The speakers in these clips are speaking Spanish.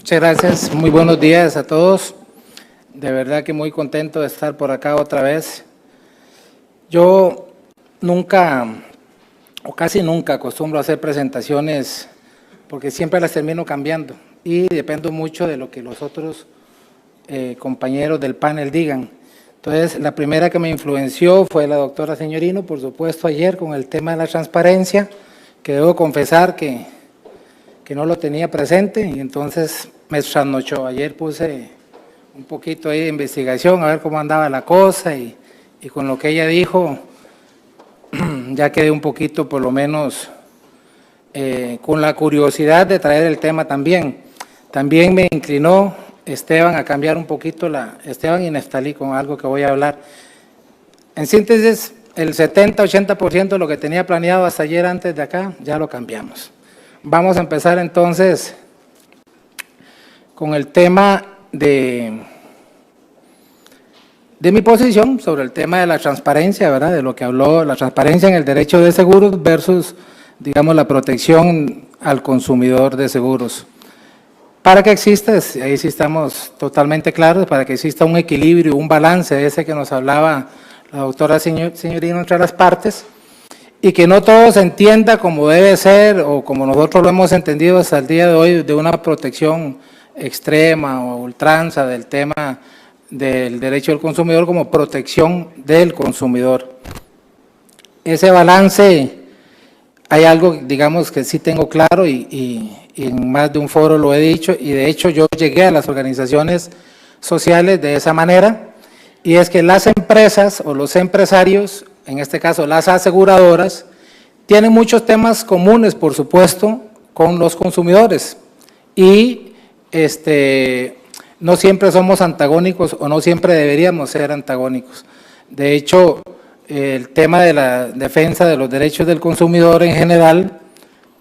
Muchas gracias, muy buenos días a todos. De verdad que muy contento de estar por acá otra vez. Yo nunca, o casi nunca, acostumbro a hacer presentaciones porque siempre las termino cambiando y dependo mucho de lo que los otros compañeros del panel digan. Entonces, la primera que me influenció fue la doctora Señorino, por supuesto, ayer con el tema de la transparencia, que debo confesar que no lo tenía presente y entonces me trasnochó. Ayer puse un poquito ahí de investigación a ver cómo andaba la cosa y con lo que ella dijo ya quedé un poquito por lo menos con la curiosidad de traer el tema también. También me inclinó Esteban a cambiar un poquito Esteban y Neftalí con algo que voy a hablar. En síntesis, el 70-80% de lo que tenía planeado hasta ayer antes de acá ya lo cambiamos. Vamos a empezar entonces con el tema de mi posición sobre el tema de la transparencia, ¿verdad? De lo que habló la transparencia en el derecho de seguros versus, digamos, la protección al consumidor de seguros. Para que exista, ahí sí estamos totalmente claros, para que exista un equilibrio, un balance de ese que nos hablaba la doctora Señorino entre las partes, y que no todo se entienda como debe ser o como nosotros lo hemos entendido hasta el día de hoy, de una protección extrema o ultranza del tema del derecho del consumidor como protección del consumidor. Ese balance, hay algo, digamos, que sí tengo claro y en más de un foro lo he dicho, y de hecho yo llegué a las organizaciones sociales de esa manera, y es que las empresas o los empresarios, en este caso las aseguradoras, tienen muchos temas comunes, por supuesto, con los consumidores y no siempre somos antagónicos o no siempre deberíamos ser antagónicos. De hecho, el tema de la defensa de los derechos del consumidor en general,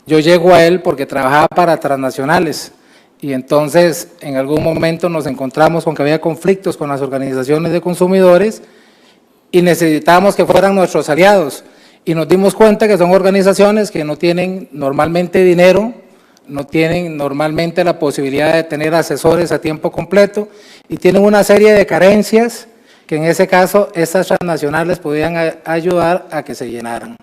yo llego a él porque trabajaba para transnacionales y entonces en algún momento nos encontramos con que había conflictos con las organizaciones de consumidores y necesitábamos que fueran nuestros aliados y nos dimos cuenta que son organizaciones que no tienen normalmente dinero, no tienen normalmente la posibilidad de tener asesores a tiempo completo y tienen una serie de carencias que en ese caso estas transnacionales podían ayudar a que se llenaran.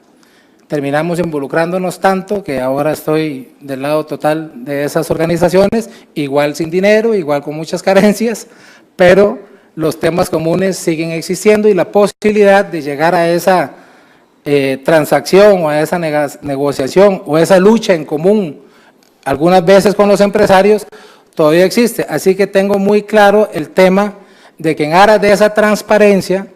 Terminamos involucrándonos tanto que ahora estoy del lado total de esas organizaciones, igual sin dinero, igual con muchas carencias, pero los temas comunes siguen existiendo y la posibilidad de llegar a esa transacción o a esa negociación o esa lucha en común, algunas veces con los empresarios, todavía existe. Así que tengo muy claro el tema de que en aras de esa transparencia,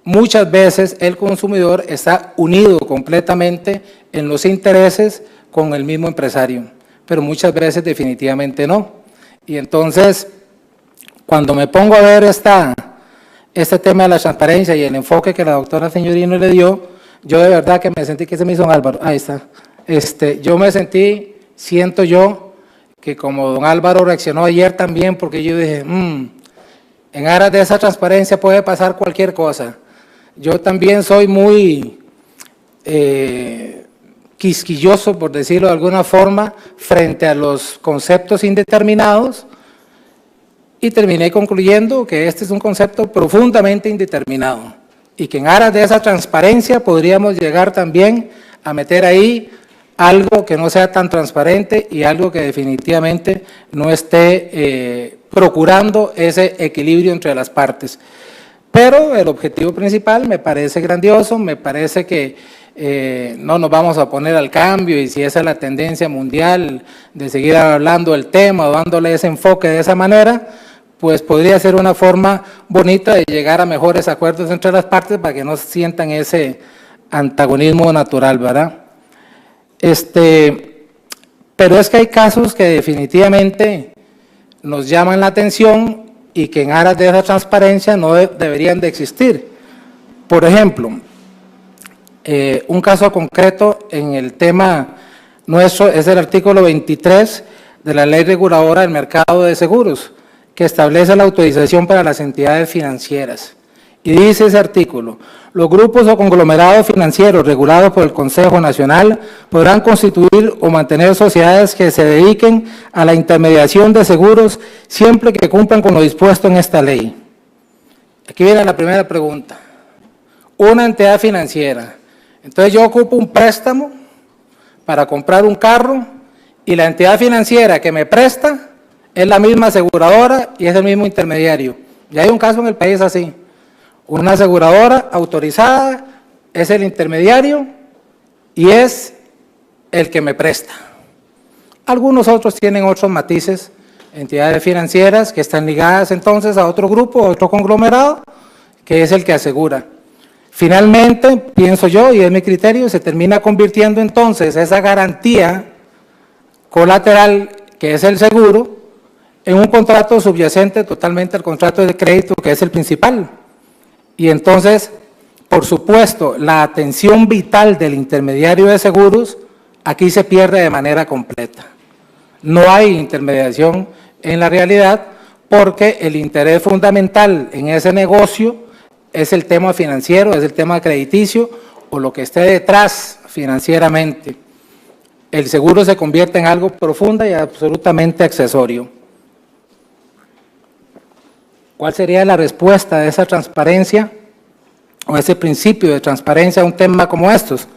muchas veces el consumidor está unido completamente en los intereses con el mismo empresario, pero muchas veces definitivamente no. Y entonces, cuando me pongo a ver este tema de la transparencia y el enfoque que la doctora Señorino le dio, yo de verdad que me sentí, que se me hizo don Álvaro, ahí está, yo me sentí, siento yo, que como don Álvaro reaccionó ayer también, porque yo dije, en aras de esa transparencia puede pasar cualquier cosa. Yo también soy muy quisquilloso, por decirlo de alguna forma, frente a los conceptos indeterminados y terminé concluyendo que este es un concepto profundamente indeterminado y que en aras de esa transparencia podríamos llegar también a meter ahí algo que no sea tan transparente y algo que definitivamente no esté procurando ese equilibrio entre las partes. Pero el objetivo principal me parece grandioso, me parece que no nos vamos a poner al cambio y si esa es la tendencia mundial de seguir hablando del tema o dándole ese enfoque de esa manera, pues podría ser una forma bonita de llegar a mejores acuerdos entre las partes para que no sientan ese antagonismo natural, ¿verdad? Pero es que hay casos que definitivamente nos llaman la atención y que en aras de esa transparencia no deberían de existir. Por ejemplo, un caso concreto en el tema nuestro es el artículo 23 de la Ley Reguladora del Mercado de Seguros, que establece la autorización para las entidades financieras. Y dice ese artículo: los grupos o conglomerados financieros regulados por el Consejo Nacional podrán constituir o mantener sociedades que se dediquen a la intermediación de seguros siempre que cumplan con lo dispuesto en esta ley. Aquí viene la primera pregunta. Una entidad financiera. Entonces yo ocupo un préstamo para comprar un carro y la entidad financiera que me presta es la misma aseguradora y es el mismo intermediario. Ya hay un caso en el país así. Una aseguradora autorizada es el intermediario y es el que me presta. Algunos otros tienen otros matices, entidades financieras que están ligadas entonces a otro grupo, a otro conglomerado, que es el que asegura. Finalmente, pienso yo, y es mi criterio, se termina convirtiendo entonces esa garantía colateral, que es el seguro, en un contrato subyacente totalmente al contrato de crédito, que es el principal. Y entonces, por supuesto, la atención vital del intermediario de seguros aquí se pierde de manera completa. No hay intermediación en la realidad porque el interés fundamental en ese negocio es el tema financiero, es el tema crediticio o lo que esté detrás financieramente. El seguro se convierte en algo profundo y absolutamente accesorio. ¿Cuál sería la respuesta de esa transparencia o ese principio de transparencia a un tema como estos?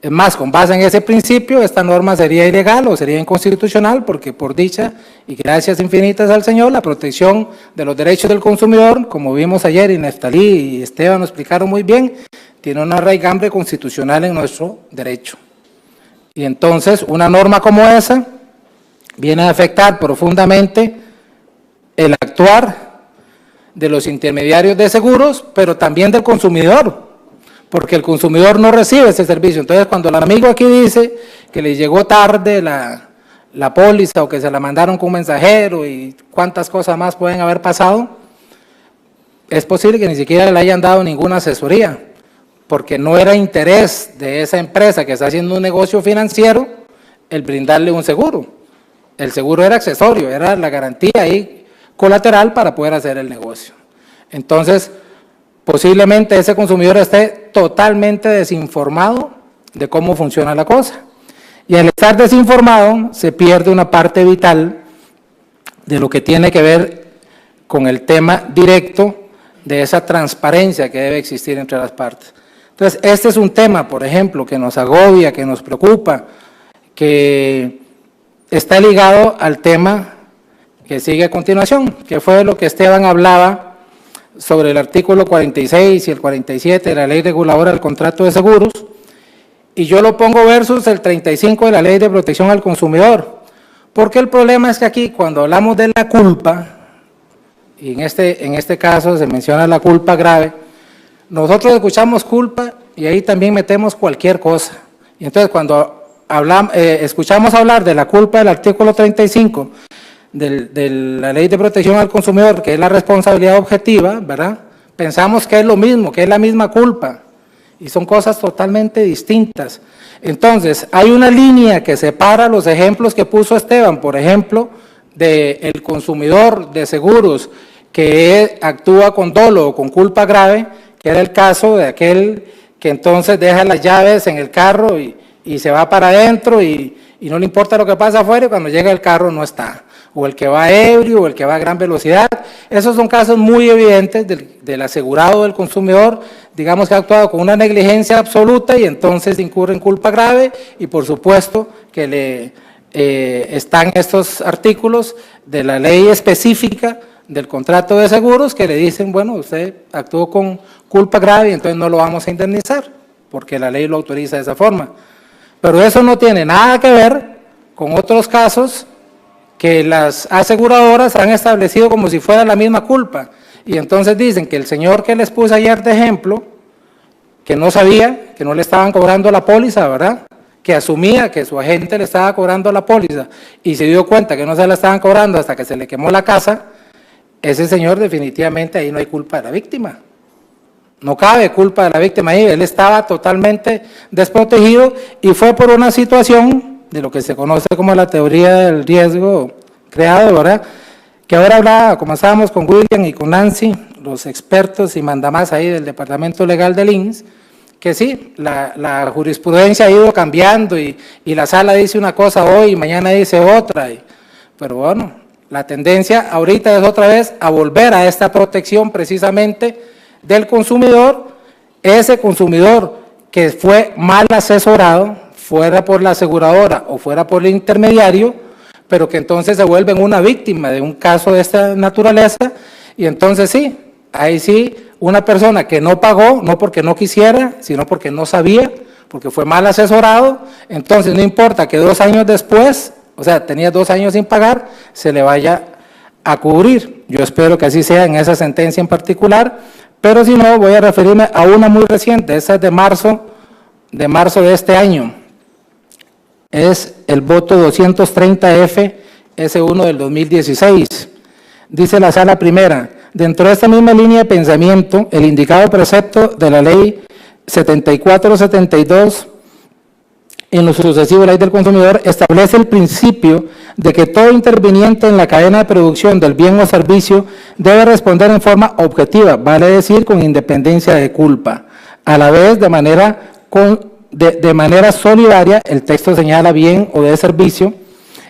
Es más, con base en ese principio, esta norma sería ilegal o sería inconstitucional porque por dicha y gracias infinitas al Señor, la protección de los derechos del consumidor, como vimos ayer y Neftalí y Esteban nos explicaron muy bien, tiene una raigambre constitucional en nuestro derecho. Y entonces, una norma como esa viene a afectar profundamente el actuar de los intermediarios de seguros, pero también del consumidor, porque el consumidor no recibe ese servicio. Entonces, cuando el amigo aquí dice que le llegó tarde la póliza o que se la mandaron con un mensajero y cuántas cosas más pueden haber pasado, es posible que ni siquiera le hayan dado ninguna asesoría, porque no era interés de esa empresa que está haciendo un negocio financiero el brindarle un seguro. El seguro era accesorio, era la garantía ahí colateral para poder hacer el negocio. Entonces, posiblemente ese consumidor esté totalmente desinformado de cómo funciona la cosa. Y al estar desinformado, se pierde una parte vital de lo que tiene que ver con el tema directo de esa transparencia que debe existir entre las partes. Entonces, este es un tema, por ejemplo, que nos agobia, que nos preocupa, que está ligado al tema que sigue a continuación, que fue lo que Esteban hablaba sobre el artículo 46 y el 47 de la Ley Reguladora del Contrato de Seguros, y yo lo pongo versus el 35 de la Ley de Protección al Consumidor, porque el problema es que aquí cuando hablamos de la culpa, y en este caso se menciona la culpa grave, nosotros escuchamos culpa y ahí también metemos cualquier cosa, y entonces cuando escuchamos hablar de la culpa del artículo 35 de la Ley de Protección al Consumidor, que es la responsabilidad objetiva, ¿verdad? Pensamos que es lo mismo, que es la misma culpa, y son cosas totalmente distintas. Entonces, hay una línea que separa los ejemplos que puso Esteban, por ejemplo, del consumidor de seguros que actúa con dolo o con culpa grave, que era el caso de aquel que entonces deja las llaves en el carro y se va para adentro y no le importa lo que pasa afuera y cuando llega el carro no está. O el que va ebrio, o el que va a gran velocidad. Esos son casos muy evidentes del asegurado del consumidor, digamos que ha actuado con una negligencia absoluta y entonces incurre en culpa grave y por supuesto que están estos artículos de la ley específica del contrato de seguros que le dicen, bueno, usted actuó con culpa grave y entonces no lo vamos a indemnizar, porque la ley lo autoriza de esa forma. Pero eso no tiene nada que ver con otros casos que las aseguradoras han establecido como si fuera la misma culpa. Y entonces dicen que el señor que les puse ayer de ejemplo, que no sabía, que no le estaban cobrando la póliza, ¿verdad?, que asumía que su agente le estaba cobrando la póliza y se dio cuenta que no se la estaban cobrando hasta que se le quemó la casa, ese señor definitivamente ahí no hay culpa de la víctima. No cabe culpa de la víctima ahí, él estaba totalmente desprotegido y fue por una situación de lo que se conoce como la teoría del riesgo creado, ¿verdad?, que ahora hablaba, como estábamos con William y con Nancy, los expertos y mandamás ahí del Departamento Legal del INS, que sí, la jurisprudencia ha ido cambiando y la sala dice una cosa hoy y mañana dice otra, pero bueno, la tendencia ahorita es otra vez a volver a esta protección precisamente del consumidor, ese consumidor que fue mal asesorado, fuera por la aseguradora o fuera por el intermediario, pero que entonces se vuelven una víctima de un caso de esta naturaleza, y entonces sí, ahí sí, una persona que no pagó, no porque no quisiera, sino porque no sabía, porque fue mal asesorado, entonces no importa que 2 años después, o sea, tenía 2 años sin pagar, se le vaya a cubrir. Yo espero que así sea en esa sentencia en particular, pero si no, voy a referirme a una muy reciente, esa es de marzo de este año. Es el voto 230F S1 del 2016. Dice la sala primera, dentro de esta misma línea de pensamiento, el indicado precepto de la ley 7472, en lo sucesivo de la ley del consumidor, establece el principio de que todo interviniente en la cadena de producción del bien o servicio debe responder en forma objetiva, vale decir, con independencia de culpa. A la vez, de manera solidaria, el texto señala bien o de servicio,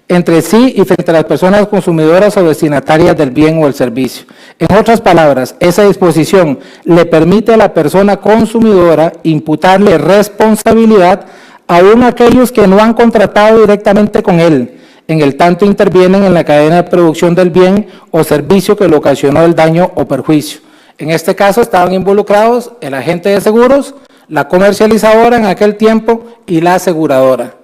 entre sí y frente a las personas consumidoras o destinatarias del bien o el servicio. En otras palabras, esa disposición le permite a la persona consumidora imputarle responsabilidad aún a aquellos que no han contratado directamente con él, en el tanto intervienen en la cadena de producción del bien o servicio que le ocasionó el daño o perjuicio. En este caso estaban involucrados el agente de seguros, la comercializadora en aquel tiempo y la aseguradora.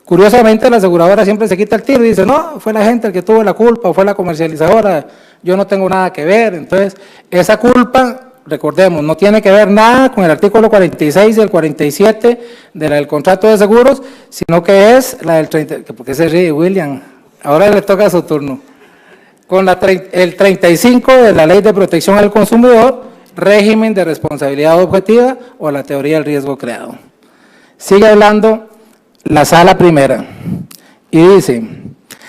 Curiosamente, la aseguradora siempre se quita el tiro y dice, no, fue la gente el que tuvo la culpa, o fue la comercializadora, yo no tengo nada que ver. Entonces, esa culpa, recordemos, no tiene que ver nada con el artículo 46 y el 47 del contrato de seguros, sino que es la del 30, ¿por qué se ríe, William? Ahora le toca su turno. Con el 35 de la Ley de Protección al Consumidor, régimen de responsabilidad objetiva o la teoría del riesgo creado. Sigue hablando la sala primera y dice,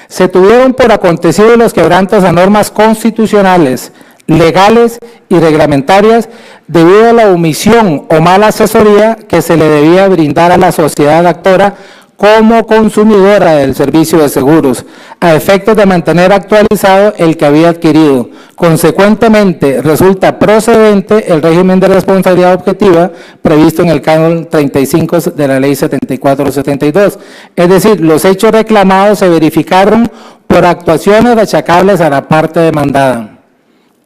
se tuvieron por acontecidos los quebrantos a normas constitucionales, legales y reglamentarias debido a la omisión o mala asesoría que se le debía brindar a la sociedad actora como consumidora del servicio de seguros, a efectos de mantener actualizado el que había adquirido. Consecuentemente, resulta procedente el régimen de responsabilidad objetiva previsto en el canon 35 de la ley 7472. Es decir, los hechos reclamados se verificaron por actuaciones achacables a la parte demandada.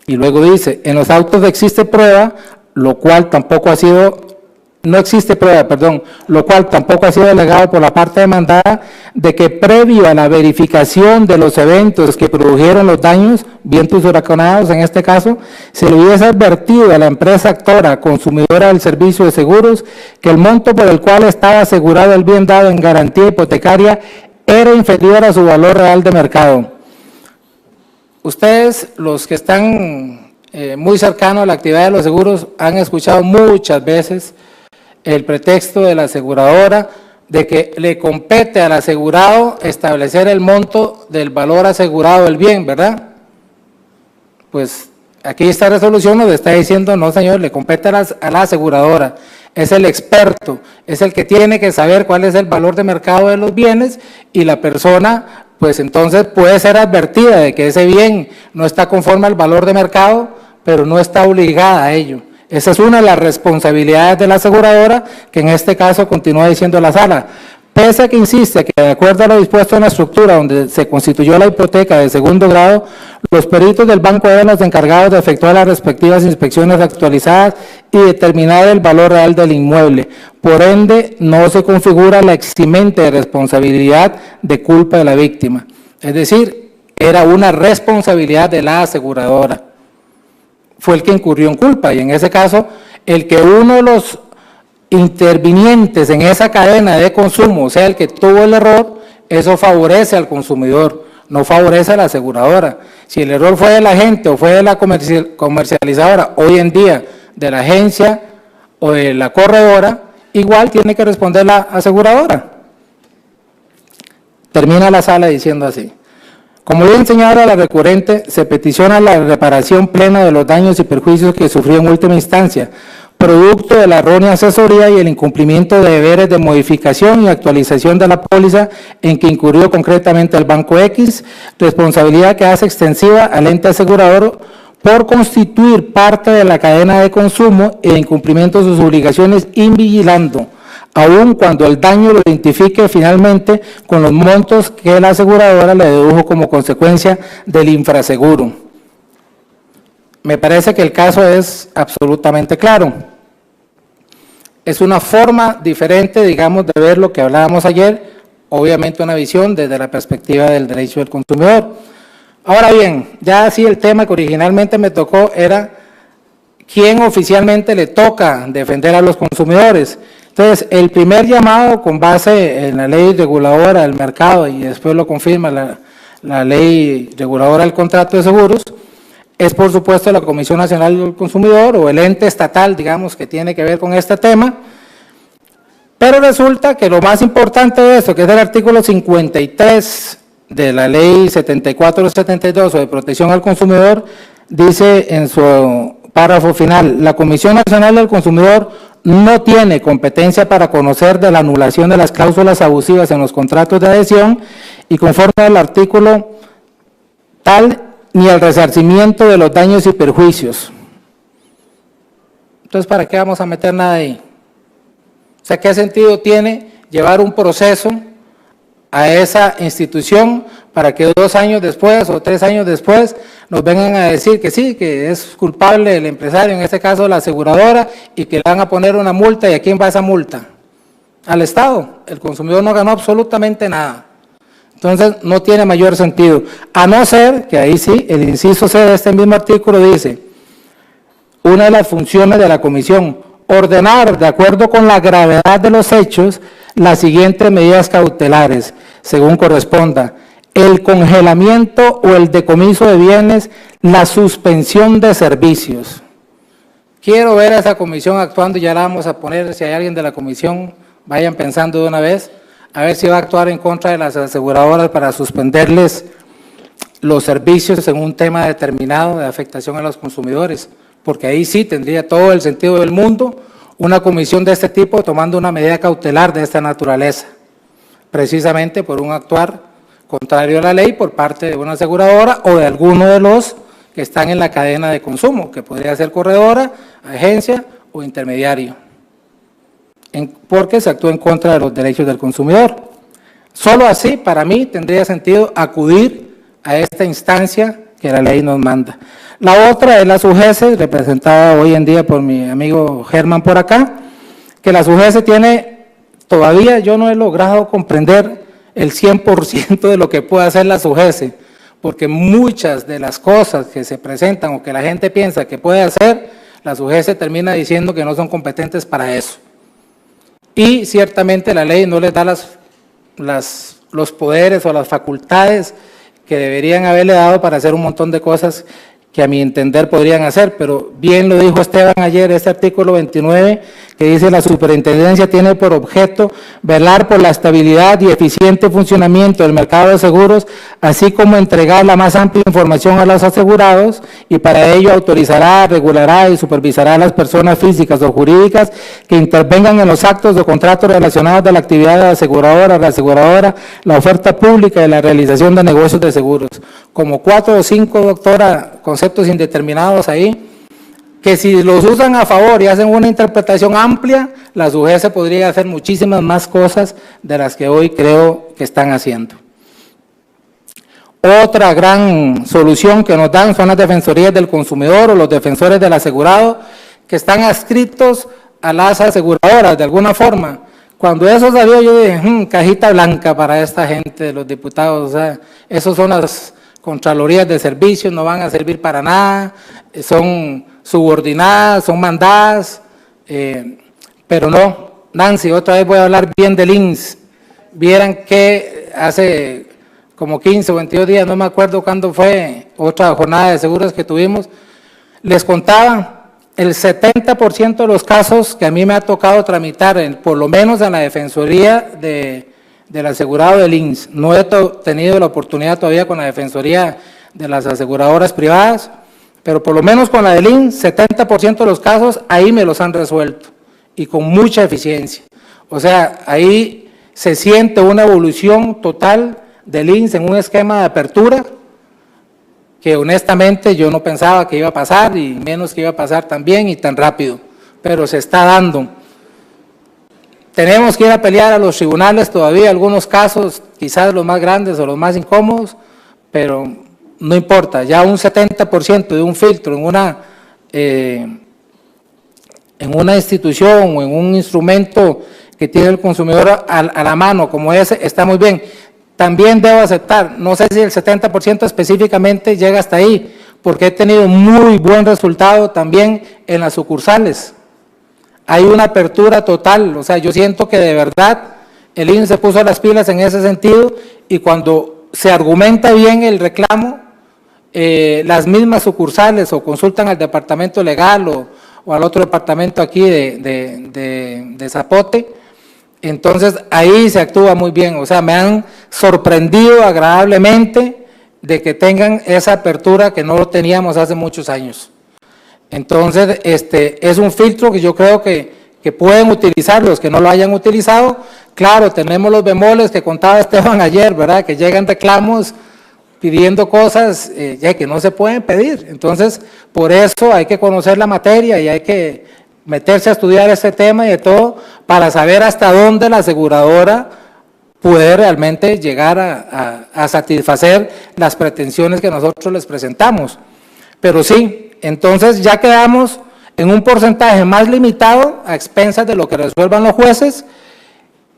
Y luego dice, en los autos existe prueba, lo cual tampoco ha sido... No existe prueba, lo cual tampoco ha sido alegado por la parte demandada de que previo a la verificación de los eventos que produjeron los daños, vientos huracanados en este caso, se le hubiese advertido a la empresa actora consumidora del servicio de seguros que el monto por el cual estaba asegurado el bien dado en garantía hipotecaria era inferior a su valor real de mercado. Ustedes, los que están muy cercanos a la actividad de los seguros, han escuchado muchas veces el pretexto de la aseguradora de que le compete al asegurado establecer el monto del valor asegurado del bien, ¿verdad? Pues aquí esta resolución nos está diciendo, no señor, le compete a la aseguradora, es el experto, es el que tiene que saber cuál es el valor de mercado de los bienes y la persona, pues entonces puede ser advertida de que ese bien no está conforme al valor de mercado, pero no está obligada a ello. Esa es una de las responsabilidades de la aseguradora, que en este caso continúa diciendo la sala. Pese a que insiste que de acuerdo a lo dispuesto en la estructura donde se constituyó la hipoteca de segundo grado, los peritos del banco eran los encargados de efectuar las respectivas inspecciones actualizadas y determinar el valor real del inmueble. Por ende, no se configura la eximente de responsabilidad de culpa de la víctima. Es decir, era una responsabilidad de la aseguradora. Fue el que incurrió en culpa y en ese caso el que uno de los intervinientes en esa cadena de consumo sea el que tuvo el error, eso favorece al consumidor, no favorece a la aseguradora. Si el error fue del agente o fue de la comercializadora, hoy en día de la agencia o de la corredora, igual tiene que responder la aseguradora. Termina la sala diciendo así. Como bien señala la recurrente, se peticiona la reparación plena de los daños y perjuicios que sufrió en última instancia, producto de la errónea asesoría y el incumplimiento de deberes de modificación y actualización de la póliza en que incurrió concretamente el Banco X, responsabilidad que hace extensiva al ente asegurador por constituir parte de la cadena de consumo e incumplimiento de sus obligaciones invigilando, aun cuando el daño lo identifique finalmente con los montos que la aseguradora le dedujo como consecuencia del infraseguro. Me parece que el caso es absolutamente claro. Es una forma diferente, digamos, de ver lo que hablábamos ayer, obviamente una visión desde la perspectiva del derecho del consumidor. Ahora bien, ya así el tema que originalmente me tocó era quién oficialmente le toca defender a los consumidores. Entonces, el primer llamado con base en la ley reguladora del mercado y después lo confirma la ley reguladora del contrato de seguros, es por supuesto la Comisión Nacional del Consumidor o el ente estatal, digamos, que tiene que ver con este tema, pero resulta que lo más importante de esto, que es el artículo 53 de la ley 74/72 o de protección al consumidor, dice en su párrafo final, la Comisión Nacional del Consumidor no tiene competencia para conocer de la anulación de las cláusulas abusivas en los contratos de adhesión y conforme al artículo tal, ni el resarcimiento de los daños y perjuicios. Entonces, ¿para qué vamos a meter nada ahí? O sea, ¿qué sentido tiene llevar un proceso a esa institución para que 2 años después o 3 años después nos vengan a decir que sí, que es culpable el empresario, en este caso la aseguradora, y que le van a poner una multa? ¿Y a quién va esa multa? Al Estado. El consumidor no ganó absolutamente nada. Entonces, no tiene mayor sentido, a no ser que ahí sí, el inciso C de este mismo artículo dice, una de las funciones de la comisión, ordenar, de acuerdo con la gravedad de los hechos, las siguientes medidas cautelares, según corresponda, el congelamiento o el decomiso de bienes, la suspensión de servicios. Quiero ver a esa comisión actuando, ya la vamos a poner, si hay alguien de la comisión, vayan pensando de una vez, a ver si va a actuar en contra de las aseguradoras para suspenderles los servicios en un tema determinado de afectación a los consumidores, porque ahí sí tendría todo el sentido del mundo una comisión de este tipo tomando una medida cautelar de esta naturaleza, precisamente por un actuar contrario a la ley por parte de una aseguradora o de alguno de los que están en la cadena de consumo, que podría ser corredora, agencia o intermediario, porque se actúa en contra de los derechos del consumidor. Solo así, para mí, tendría sentido acudir a esta instancia que la ley nos manda. La otra es la SUGESE, representada hoy en día por mi amigo Germán por acá, que la SUGESE tiene, todavía yo no he logrado comprender el 100% de lo que puede hacer la SUGESE, porque muchas de las cosas que se presentan o que la gente piensa que puede hacer, la SUGESE termina diciendo que no son competentes para eso. Y ciertamente la ley no les da los poderes o las facultades que deberían haberle dado para hacer un montón de cosas que a mi entender podrían hacer, pero bien lo dijo Esteban ayer, este artículo 29, que dice la superintendencia tiene por objeto velar por la estabilidad y eficiente funcionamiento del mercado de seguros, así como entregar la más amplia información a los asegurados, y para ello autorizará, regulará y supervisará a las personas físicas o jurídicas que intervengan en los actos de contratos relacionados de la actividad de la aseguradora, la oferta pública y la realización de negocios de seguros. Como 4 o 5, doctora, conceptos indeterminados ahí, que si los usan a favor y hacen una interpretación amplia, la SUGESE podría hacer muchísimas más cosas de las que hoy creo que están haciendo. Otra gran solución que nos dan son las defensorías del consumidor o los defensores del asegurado, que están adscritos a las aseguradoras de alguna forma. Cuando eso salió yo dije, cajita blanca para esta gente de los diputados, o sea, esos son las contralorías de servicios, no van a servir para nada, son subordinadas, son mandadas, pero no. Nancy, otra vez voy a hablar bien del INSS. Vieran que hace como 15 o 22 días, no me acuerdo cuándo fue, otra jornada de seguros que tuvimos, les contaba el 70% de los casos que a mí me ha tocado tramitar, por lo menos en la Defensoría de del asegurado del INSS. No he tenido la oportunidad todavía con la Defensoría de las aseguradoras privadas, pero por lo menos con la del INSS, 70% de los casos ahí me los han resuelto y con mucha eficiencia. O sea, ahí se siente una evolución total del INSS en un esquema de apertura que honestamente yo no pensaba que iba a pasar y menos que iba a pasar tan bien y tan rápido, pero se está dando. Tenemos que ir a pelear a los tribunales todavía, algunos casos, quizás los más grandes o los más incómodos, pero no importa, ya un 70% de un filtro en una institución o en un instrumento que tiene el consumidor a la mano como ese, está muy bien. También debo aceptar, no sé si el 70% específicamente llega hasta ahí, porque he tenido muy buen resultado también en las sucursales. Hay una apertura total, o sea, yo siento que de verdad el INSS se puso las pilas en ese sentido y cuando se argumenta bien el reclamo, las mismas sucursales o consultan al departamento legal o al otro departamento aquí de Zapote, entonces ahí se actúa muy bien, o sea, me han sorprendido agradablemente de que tengan esa apertura que no lo teníamos hace muchos años. Entonces, es un filtro que yo creo que pueden utilizar los que no lo hayan utilizado. Claro, tenemos los bemoles que contaba Esteban ayer, ¿verdad? Que llegan reclamos pidiendo cosas que no se pueden pedir. Entonces, por eso hay que conocer la materia y hay que meterse a estudiar este tema y de todo para saber hasta dónde la aseguradora puede realmente llegar a satisfacer las pretensiones que nosotros les presentamos. Pero sí, entonces ya quedamos en un porcentaje más limitado a expensas de lo que resuelvan los jueces,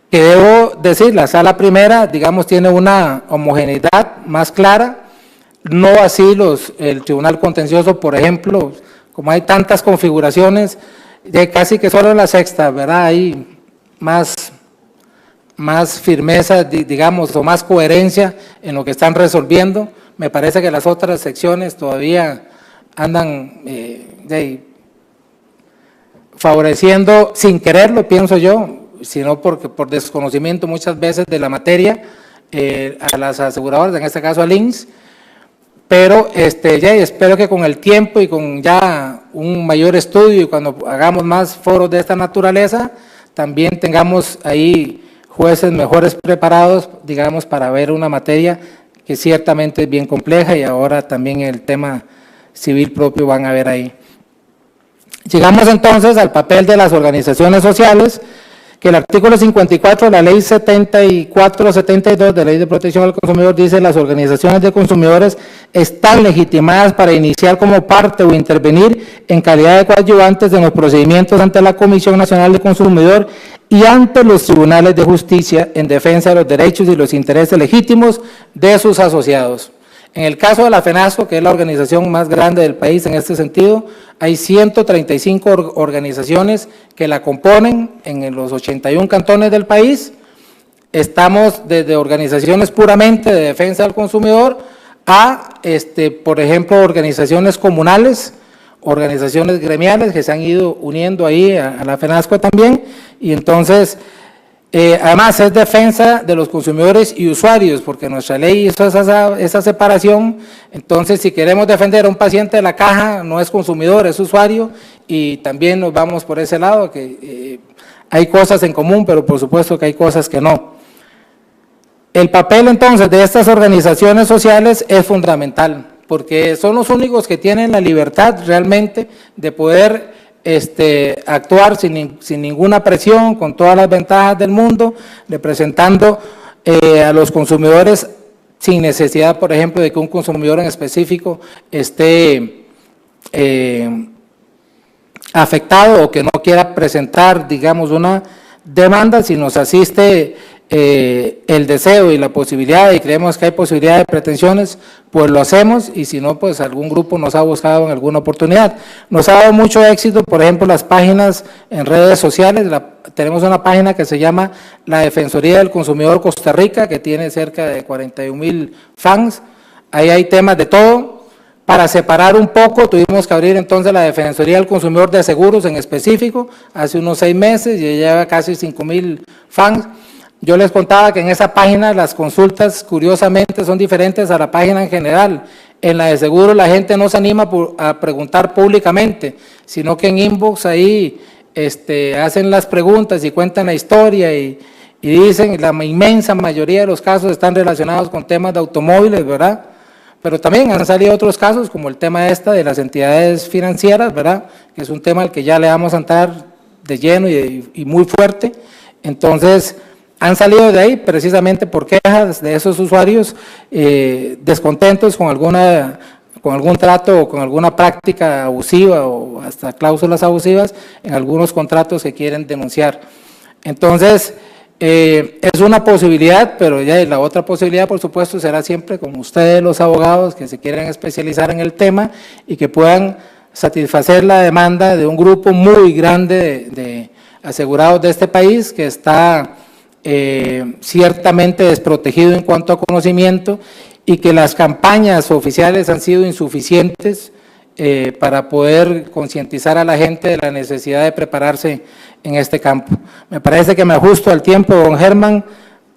que debo decir, la sala primera, digamos, tiene una homogeneidad más clara, no así el Tribunal Contencioso, por ejemplo, como hay tantas configuraciones, ya casi que solo la sexta, ¿verdad? Hay más firmeza, digamos, o más coherencia en lo que están resolviendo. Me parece que las otras secciones todavía andan favoreciendo, sin quererlo, pienso yo, sino porque por desconocimiento muchas veces de la materia, a las aseguradoras, en este caso al INSS, pero espero que con el tiempo y con ya un mayor estudio y cuando hagamos más foros de esta naturaleza, también tengamos ahí jueces mejores preparados, digamos, para ver una materia que ciertamente es bien compleja y ahora también el tema civil propio van a ver ahí. Llegamos entonces al papel de las organizaciones sociales, que el artículo 54 de la ley 7472 de la Ley de Protección al Consumidor dice: las organizaciones de consumidores están legitimadas para iniciar como parte o intervenir en calidad de coadyuvantes en los procedimientos ante la Comisión Nacional de Consumidor y ante los tribunales de justicia en defensa de los derechos y los intereses legítimos de sus asociados. En el caso de la FENASCO, que es la organización más grande del país en este sentido, hay 135 organizaciones que la componen en los 81 cantones del país. Estamos desde organizaciones puramente de defensa del consumidor a, por ejemplo, organizaciones comunales, organizaciones gremiales que se han ido uniendo ahí a la FENASCO también, y entonces además es defensa de los consumidores y usuarios, porque nuestra ley hizo esa separación. Entonces, si queremos defender a un paciente de la caja, no es consumidor, es usuario, y también nos vamos por ese lado, que hay cosas en común, pero por supuesto que hay cosas que no. El papel entonces de estas organizaciones sociales es fundamental, porque son los únicos que tienen la libertad realmente de poder actuar sin ninguna presión, con todas las ventajas del mundo, representando a los consumidores sin necesidad, por ejemplo, de que un consumidor en específico esté afectado o que no quiera presentar, digamos, una demanda. Si nos asiste el deseo y la posibilidad, y creemos que hay posibilidad de pretensiones, pues lo hacemos, y si no, pues algún grupo nos ha buscado en alguna oportunidad. Nos ha dado mucho éxito, por ejemplo, las páginas en redes sociales. Tenemos una página que se llama La Defensoría del Consumidor Costa Rica, que tiene cerca de 41,000 fans. Ahí hay temas de todo. Para separar un poco, tuvimos que abrir entonces la Defensoría del Consumidor de Seguros en específico, hace unos 6 meses, y lleva casi 5,000 fans. Yo les contaba que en esa página las consultas, curiosamente, son diferentes a la página en general. En la de seguro la gente no se anima a preguntar públicamente, sino que en inbox ahí hacen las preguntas y cuentan la historia y dicen, la inmensa mayoría de los casos están relacionados con temas de automóviles, ¿verdad? Pero también han salido otros casos, como el tema de las entidades financieras, ¿verdad? Que es un tema al que ya le vamos a entrar de lleno y muy fuerte. Entonces, han salido de ahí precisamente por quejas de esos usuarios descontentos con algún trato o con alguna práctica abusiva o hasta cláusulas abusivas en algunos contratos que quieren denunciar. Entonces, es una posibilidad, pero ya la otra posibilidad, por supuesto, será siempre con ustedes, los abogados, que se quieran especializar en el tema y que puedan satisfacer la demanda de un grupo muy grande de asegurados de este país que está ciertamente desprotegido en cuanto a conocimiento y que las campañas oficiales han sido insuficientes para poder concientizar a la gente de la necesidad de prepararse en este campo. Me parece que me ajusto al tiempo, don Germán,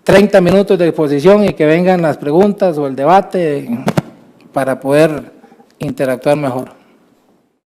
30 minutos de exposición y que vengan las preguntas o el debate para poder interactuar mejor.